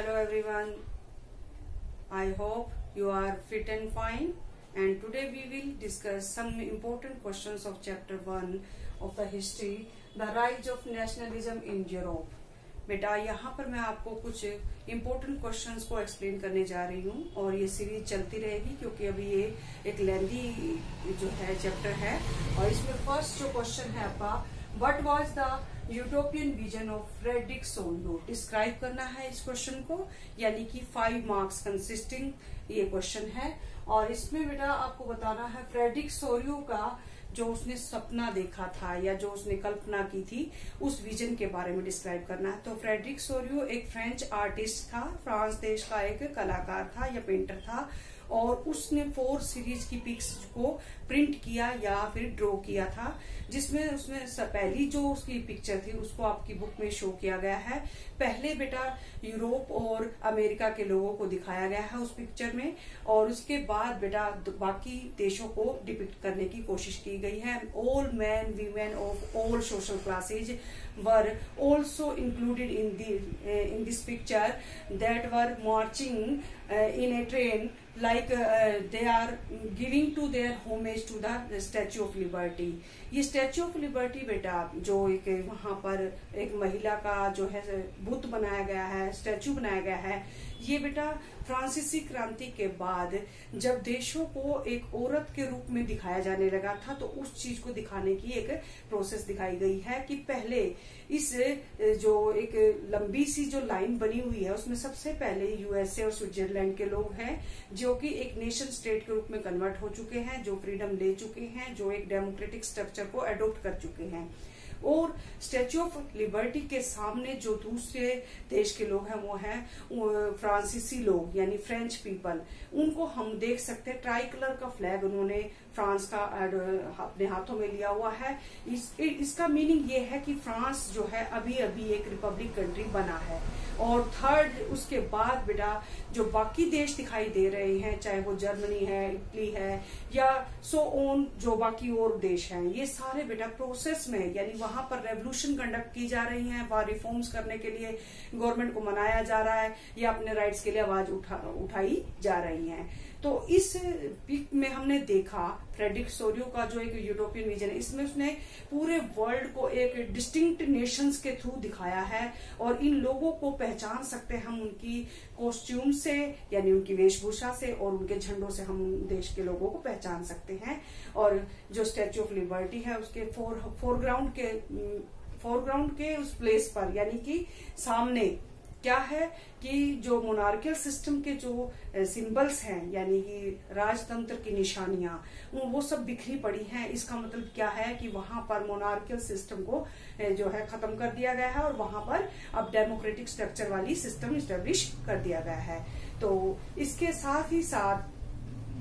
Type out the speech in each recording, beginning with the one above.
Hello everyone. I hope you are fit and fine, and today we will discuss some important questions of chapter 1 of the history, the rise of nationalism in Europe. बेटा यहाँ पर मैं आपको कुछ important questions को explain करने जा रही हूँ और ये सीरीज चलती रहेगी क्योंकि अभी ये एक लेंथी जो है चैप्टर है। और इसमें फर्स्ट जो क्वेश्चन है आपका, what was the utopian vision of Frederick Sorio, describe करना है इस क्वेश्चन को, यानी कि 5 मार्क्स कंसिस्टिंग ये क्वेश्चन है। और इसमें बेटा आपको बताना है फ्रेडरिक सोरियो का जो उसने सपना देखा था या जो उसने कल्पना की थी उस विजन के बारे में डिस्क्राइब करना है। तो फ्रेडरिक सोरियो एक फ्रेंच आर्टिस्ट था, फ्रांस देश का एक कलाकार था या पेंटर था, और उसने 4 सीरीज की पिक्स को प्रिंट किया या फिर ड्रॉ किया था, जिसमें उसमें पहली जो उसकी पिक्चर थी उसको आपकी बुक में शो किया गया है। पहले बेटा यूरोप और अमेरिका के लोगों को दिखाया गया है उस पिक्चर में, और उसके बाद बेटा बाकी देशों को डिपिक्ट करने की कोशिश की गई है। All man women of all social classes were also included in this picture that were marching in a train like they are giving to their homage to the Statue of Liberty। ये statue of liberty बेटा जो एक वहां पर एक महिला का जो है बुत बनाया गया है, स्टैच्यू बनाया गया है, ये बेटा फ्रांसीसी क्रांति के बाद जब देशों को एक औरत के रूप में दिखाया जाने लगा था तो उस चीज को दिखाने की एक प्रोसेस दिखाई गई है कि पहले इस जो एक लंबी सी जो लाइन बनी हुई है उसमें सबसे पहले यूएसए और स्विट्जरलैंड के लोग हैं जो कि एक नेशन स्टेट के रूप में कन्वर्ट हो चुके हैं, जो फ्रीडम ले चुके हैं, जो एक डेमोक्रेटिक स्ट्रक्चर को अडॉप्ट कर चुके हैं। और स्टैच्यू ऑफ लिबर्टी के सामने जो दूसरे देश के लोग हैं वो हैं फ्रांसीसी लोग यानी फ्रेंच पीपल। उनको हम देख सकते हैं, ट्राई कलर का फ्लैग उन्होंने फ्रांस का अपने हाथों में लिया हुआ है। इसका मीनिंग ये है कि फ्रांस जो है अभी अभी एक रिपब्लिक कंट्री बना है। और थर्ड उसके बाद बेटा जो बाकी देश दिखाई दे रहे हैं, चाहे वो जर्मनी है, इटली है या सो ऑन, जो बाकी और देश हैं, ये सारे बेटा प्रोसेस में यानी वहां पर रेवोल्यूशन कंडक्ट की जा रही है, वहां रिफॉर्म्स करने के लिए गवर्नमेंट को मनाया जा रहा है या अपने राइट्स के लिए आवाज उठाई जा रही है। तो इस पिक में हमने देखा फ्रेडरिक सोरियो का जो एक यूटोपियन विजन है, इसमें उसने पूरे वर्ल्ड को एक डिस्टिंक्ट नेशंस के थ्रू दिखाया है और इन लोगों को पहचान सकते हैं हम उनकी कॉस्ट्यूम से यानी उनकी वेशभूषा से, और उनके झंडों से हम देश के लोगों को पहचान सकते हैं। और जो स्टैच्यू ऑफ लिबर्टी है उसके फोरग्राउंड के उस प्लेस पर यानी कि सामने क्या है कि जो मोनार्कियल सिस्टम के जो सिंबल्स हैं यानी कि राजतंत्र की निशानियां वो सब बिखरी पड़ी हैं। इसका मतलब क्या है कि वहां पर मोनार्कियल सिस्टम को जो है खत्म कर दिया गया है और वहां पर अब डेमोक्रेटिक स्ट्रक्चर वाली सिस्टम इस्टेब्लिश कर दिया गया है। तो इसके साथ ही साथ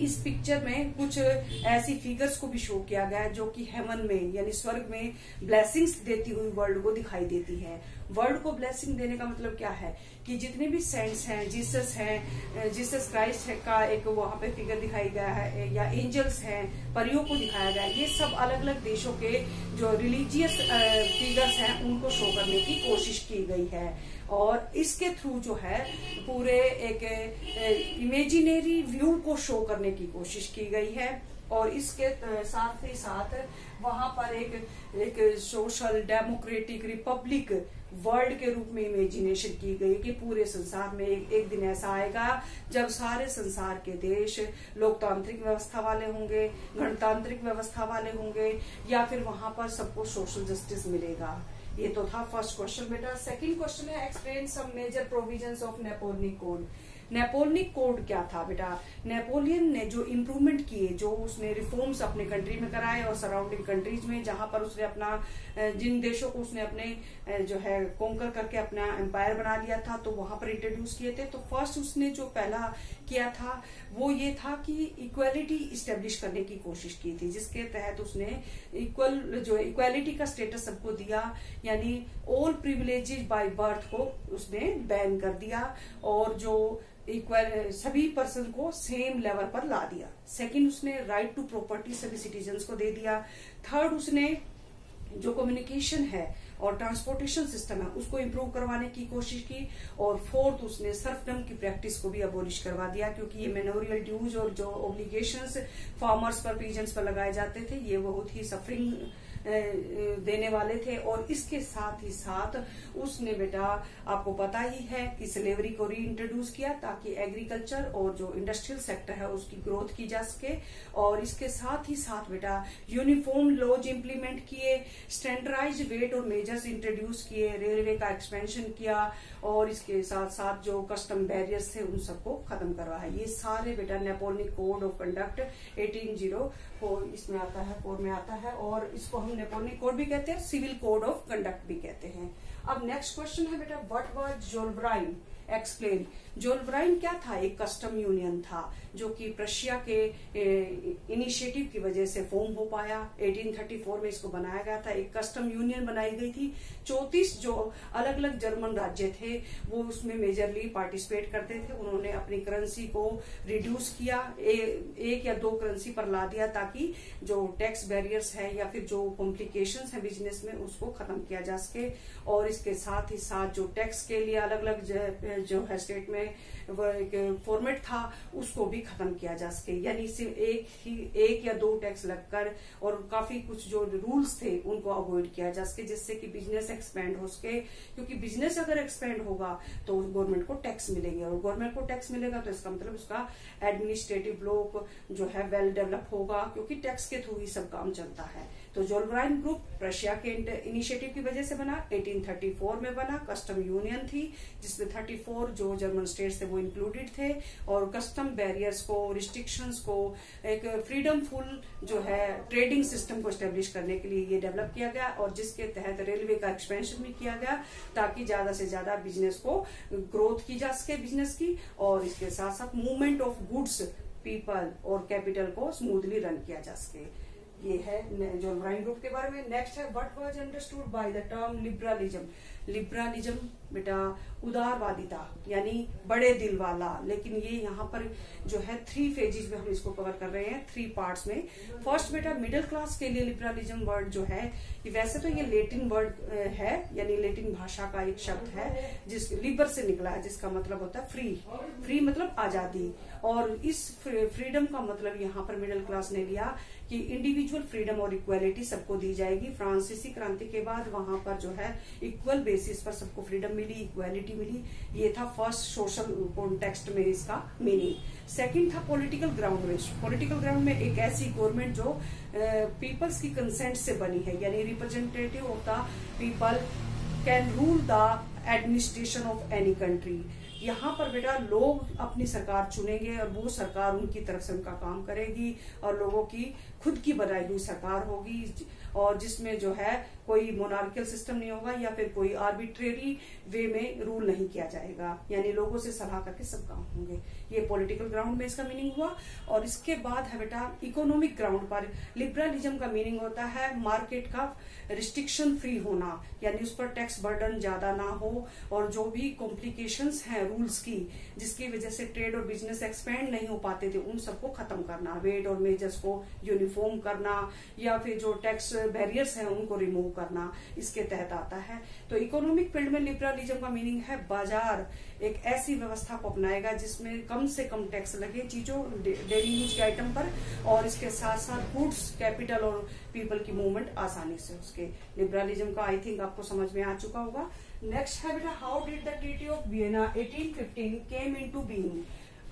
इस पिक्चर में कुछ ऐसी फिगर्स को भी शो किया गया है जो कि हेवन में यानी स्वर्ग में ब्लेसिंग्स देती हुई वर्ल्ड को दिखाई देती है। वर्ल्ड को ब्लेसिंग देने का मतलब क्या है कि जितने भी सेंट्स हैं, जीसस क्राइस्ट का एक वहां पे फिगर दिखाई गया है, या एंजल्स हैं, परियों को दिखाया गया है, ये सब अलग अलग देशों के जो रिलीजियस फिगर्स हैं उनको शो करने की कोशिश की गई है। और इसके थ्रू जो है पूरे एक इमेजिनरी व्यू को शो करने की कोशिश की गई है। और इसके साथ ही साथ वहां पर एक सोशल डेमोक्रेटिक रिपब्लिक वर्ल्ड के रूप में इमेजिनेशन की गई कि पूरे संसार में एक दिन ऐसा आएगा जब सारे संसार के देश लोकतांत्रिक व्यवस्था वाले होंगे, गणतांत्रिक व्यवस्था वाले होंगे, या फिर वहां पर सबको सोशल जस्टिस मिलेगा। ये तो था फर्स्ट क्वेश्चन बेटा। सेकंड क्वेश्चन है explain some major provisions of Napoleon code. Napoleon code क्या था बेटा? नेपोलियन ने जो इम्प्रूवमेंट किए, जो उसने रिफॉर्म्स अपने कंट्री में कराए और सराउंडिंग कंट्रीज में जहां पर उसने अपना जिन देशों को उसने अपने जो है कॉन्कर करके अपना एम्पायर बना लिया था तो वहां पर इंट्रोड्यूस किए थे। तो फर्स्ट उसने जो पहला किया था वो ये था कि इक्वालिटी इस्टेब्लिश करने की कोशिश की थी, जिसके तहत उसने इक्वालिटी का स्टेटस सबको दिया, यानी ऑल प्रिविलेजेस बाय बर्थ को उसने बैन कर दिया और जो इक्वल सभी पर्सन को सेम लेवल पर ला दिया। सेकंड उसने राइट टू प्रॉपर्टी सभी सिटीजन्स को दे दिया। थर्ड उसने जो कम्युनिकेशन है और ट्रांसपोर्टेशन सिस्टम है उसको इम्प्रूव करवाने की कोशिश की। और फोर्थ, उसने सर्फडम की प्रैक्टिस को भी अबोलिश करवा दिया, क्योंकि ये मेमोरियल ड्यूज और जो ऑब्लिगेशंस फार्मर्स पर, पीजेंट्स पर लगाए जाते थे, ये बहुत ही सफरिंग देने वाले थे। और इसके साथ ही साथ उसने बेटा, आपको पता ही है कि स्लेवरी को री इंट्रोड्यूस किया ताकि एग्रीकल्चर और जो इंडस्ट्रियल सेक्टर है उसकी ग्रोथ की जा सके। और इसके साथ ही साथ बेटा यूनिफॉर्म लॉज इंप्लीमेंट किए, स्टैंडर्डाइज्ड वेट और मेजर्स इंट्रोड्यूस किए, रेलवे का एक्सपेंशन किया, और इसके साथ साथ जो कस्टम बैरियर्स थे उन सबको खत्म करवाया। ये सारे बेटा नेपोलियन कोड ऑफ कंडक्ट 1804 इसमें आता है, 4 में आता है, और इसको हम नेपोलियन कोड भी कहते हैं, सिविल कोड ऑफ कंडक्ट भी कहते हैं। अब नेक्स्ट क्वेश्चन है बेटा, व्हाट वाज जोलब्राइन, एक्सप्लेन। जोलब्राइन क्या था? एक कस्टम यूनियन था जो कि प्रशिया के इनिशिएटिव की वजह से फॉर्म हो पाया। 1834 में इसको बनाया गया था, एक कस्टम यूनियन बनाई गई थी। 34 जो अलग अलग जर्मन राज्य थे वो उसमें मेजरली पार्टिसिपेट करते थे। उन्होंने अपनी करेंसी को रिड्यूस किया, एक या दो करेंसी पर ला दिया, ताकि जो टैक्स बैरियर्स है या फिर जो कॉम्प्लिकेशंस है बिजनेस में उसको खत्म किया जा सके। और इसके साथ ही साथ जो टैक्स के लिए अलग अलग जो है स्टेट में एक फॉर्मेट था उसको भी खत्म किया जा सके, यानी सिर्फ एक या दो टैक्स लगकर और काफी कुछ जो रूल्स थे उनको अवॉइड किया जा सके, जिससे कि बिजनेस एक्सपेंड हो सके। क्योंकि बिजनेस अगर एक्सपेंड होगा तो गवर्नमेंट को टैक्स मिलेंगे, और गवर्नमेंट को टैक्स मिलेगा तो इसका मतलब उसका एडमिनिस्ट्रेटिव ब्लॉक जो है वेल डेवलप होगा, क्योंकि टैक्स के थ्रू ही सब काम चलता है। तो जोलब्राइन ग्रुप रशिया के इनिशिएटिव की वजह से बना, 1834 में बना। कस्टम यूनियन थी जिसमें 34 जो जर्मन स्टेट्स थे वो इंक्लूडेड थे, और कस्टम बैरियर्स को, रिस्ट्रिक्शंस को, एक फ्रीडमफुल जो है ट्रेडिंग सिस्टम को एस्टेब्लिश करने के लिए ये डेवलप किया गया, और जिसके तहत रेलवे का एक्सपेंशन भी किया गया ताकि ज्यादा से ज्यादा बिजनेस को ग्रोथ की जा सके बिजनेस की, और इसके साथ साथ मूवमेंट ऑफ गुड्स, पीपल और कैपिटल को स्मूथली रन किया जा सके। ये है जोलब्राइन ग्रुप के बारे में। नेक्स्ट है, what was understood by the term liberalism. Liberalism बेटा उदारवादिता यानी बड़े दिल वाला, लेकिन ये यहाँ पर जो है 3 फेजेज में हम इसको कवर कर रहे हैं, 3 पार्ट्स में। फर्स्ट बेटा मिडिल क्लास के लिए लिबरलिज्म वर्ड जो है, वैसे तो ये लेटिन वर्ड है, यानी लेटिन भाषा का एक शब्द है जिस लिबर से निकला है, जिसका मतलब होता है फ्री। फ्री मतलब आजादी, और इस फ्रीडम का मतलब यहाँ पर मिडिल क्लास ने लिया कि इंडिविजुअल फ्रीडम और इक्वालिटी सबको दी जाएगी। फ्रांसीसी क्रांति के बाद वहां पर जो है इक्वल बेसिस पर सबको फ्रीडम मिली, इक्वालिटी मिली। ये था फर्स्ट सोशल कॉन्टेक्स्ट में इसका मीनिंग। सेकंड था पॉलिटिकल ग्राउंड में। पॉलिटिकल ग्राउंड में एक ऐसी गवर्नमेंट जो पीपल्स की कंसेंट से बनी है, यानी representative of the people can rule the administration of any country. यहाँ पर बेटा लोग अपनी सरकार चुनेंगे और वो सरकार उनकी तरफ से उनका काम करेगी, और लोगों की खुद की बनाई हुई सरकार होगी, और जिसमें जो है कोई मोनार्कियल सिस्टम नहीं होगा या फिर कोई आर्बिट्रेरी वे में रूल नहीं किया जाएगा, यानी लोगों से सलाह करके सब काम होंगे। ये पॉलिटिकल ग्राउंड में इसका मीनिंग हुआ। और इसके बाद है बेटा इकोनॉमिक ग्राउंड पर लिबरलिज्म का मीनिंग होता है मार्केट का रिस्ट्रिक्शन फ्री होना, यानी उस पर टैक्स बर्डन ज्यादा ना हो, और जो भी कॉम्प्लिकेशंस हैं रूल्स की जिसकी वजह से ट्रेड और बिजनेस एक्सपेंड नहीं हो पाते थे उन सबको खत्म करना, वेट और मेजर्स को यूनिफॉर्म करना, या फिर जो टैक्स बैरियर्स हैं उनको रिमूव करना, इसके तहत आता है। तो इकोनॉमिक फील्ड में लिबरलिज्म का मीनिंग है बाजार एक ऐसी व्यवस्था को अपनाएगा जिसमें कम से कम टैक्स लगे चीजों, डेली यूज के आइटम पर, और इसके साथ साथ गुड्स, कैपिटल और पीपल की मूवमेंट आसानी से उसके। लिबरलिज्म का आई थिंक आपको समझ में आ चुका होगा। नेक्स्ट है बेटा, how did the treaty of Vienna 1815 came into being.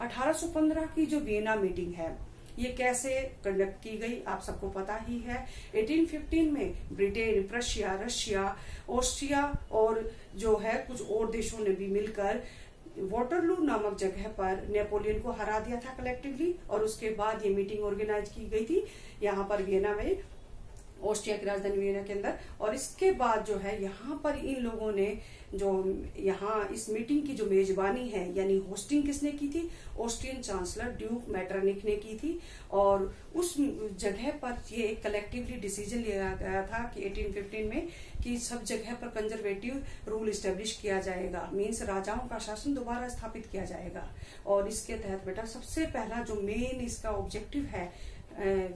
1815 की जो वियना मीटिंग है ये कैसे कंडक्ट की गई आप सबको पता ही है। 1815 में ब्रिटेन, प्रशिया, रशिया, ऑस्ट्रिया और जो है कुछ और देशों ने भी मिलकर वाटरलू नामक जगह पर नेपोलियन को हरा दिया था कलेक्टिवली, और उसके बाद ये मीटिंग ऑर्गेनाइज की गई थी यहाँ पर वियना में, ऑस्ट्रिया की राजधानी वियना के अंदर। और इसके बाद जो है यहाँ पर इन लोगों ने जो यहाँ इस मीटिंग की जो मेजबानी है यानी होस्टिंग किसने की थी, ऑस्ट्रियन चांसलर ड्यूक मैटरनिक ने की थी। और उस जगह पर ये एक कलेक्टिवली डिसीजन लिया गया था कि 1815 में कि सब जगह पर कंजर्वेटिव रूल इस्टेब्लिश किया जाएगा, मीन्स राजाओं का शासन दोबारा स्थापित किया जाएगा। और इसके तहत बेटा सबसे पहला जो मेन इसका ऑब्जेक्टिव है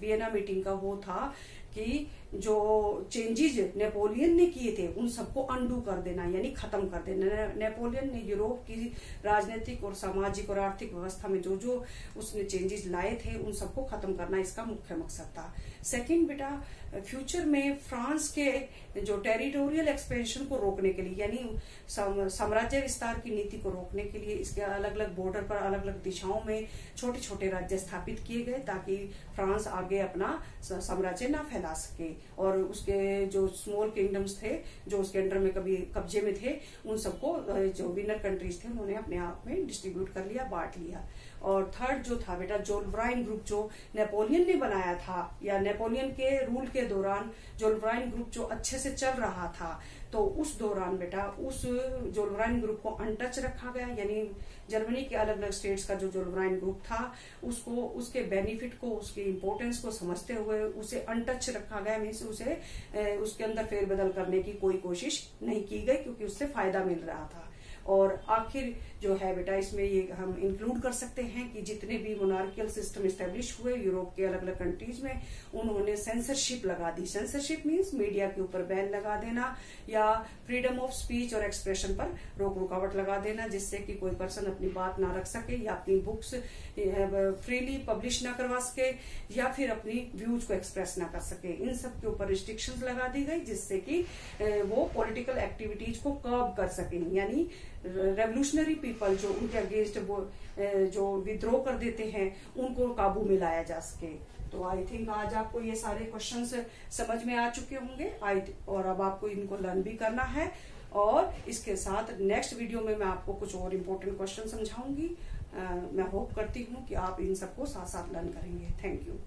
वियना मीटिंग का वो था कि जो चेंजेस नेपोलियन ने किए थे उन सबको अंडू कर देना, यानी खत्म कर देना। नेपोलियन ने यूरोप की राजनीतिक और सामाजिक और आर्थिक व्यवस्था में जो जो उसने चेंजेस लाए थे उन सबको खत्म करना इसका मुख्य मकसद था। सेकंड बेटा, फ्यूचर में फ्रांस के जो टेरिटोरियल एक्सपेंशन को रोकने के लिए, यानी साम्राज्य विस्तार की नीति को रोकने के लिए इसके अलग अलग बॉर्डर पर अलग अलग दिशाओं में छोटे छोटे राज्य स्थापित किए गए, ताकि फ्रांस आगे अपना साम्राज्य ना फैला सके। और उसके जो स्मॉल किंगडम्स थे जो उसके अंडर में कभी कब्जे में थे, उन सबको जो विनर कंट्रीज थे उन्होंने अपने आप में डिस्ट्रीब्यूट कर लिया, बांट लिया। और थर्ड जो था बेटा, जोल्वराइन ग्रुप जो नेपोलियन ने बनाया था, या नेपोलियन के रूल के दौरान जोल्वराइन ग्रुप जो अच्छे से चल रहा था, तो उस दौरान बेटा उस जोल्वराइन ग्रुप को अनटच रखा गया, यानी जर्मनी के अलग अलग स्टेट्स का जो जोल्वराइन ग्रुप था उसको, उसके बेनिफिट को, उसके इम्पोर्टेंस को समझते हुए उसे अनटच रखा गया। मीन्स उसे उसके अंदर फेरबदल करने की कोई कोशिश नहीं की गई, क्योंकि उससे फायदा मिल रहा था। और आखिर जो है बेटा, इसमें ये हम इंक्लूड कर सकते हैं कि जितने भी मोनार्कियल सिस्टम इस्टेब्लिश हुए यूरोप के अलग अलग कंट्रीज में, उन्होंने सेंसरशिप लगा दी। सेंसरशिप मीन्स मीडिया के ऊपर बैन लगा देना, या फ्रीडम ऑफ स्पीच और एक्सप्रेशन पर रोक रुकावट लगा देना, जिससे कि कोई पर्सन अपनी बात ना रख सके, या अपनी बुक्स फ्रीली पब्लिश ना करवा सके, या फिर अपनी व्यूज को एक्सप्रेस ना कर सके। इन सब के ऊपर रिस्ट्रिक्शंस लगा दी गई, जिससे कि वो पॉलिटिकल एक्टिविटीज को कर्ब कर सके, यानी रेवोल्यूशनरी पीपल जो उनके अगेंस्ट वो जो विद्रोह कर देते हैं उनको काबू में लाया जा सके। तो आई थिंक आज आपको ये सारे क्वेश्चंस समझ में आ चुके होंगे, और अब आपको इनको लर्न भी करना है। और इसके साथ नेक्स्ट वीडियो में मैं आपको कुछ और इम्पोर्टेंट क्वेश्चन समझाऊंगी। मैं होप करती हूँ कि आप इन सबको साथ साथ लर्न करेंगे। Thank you.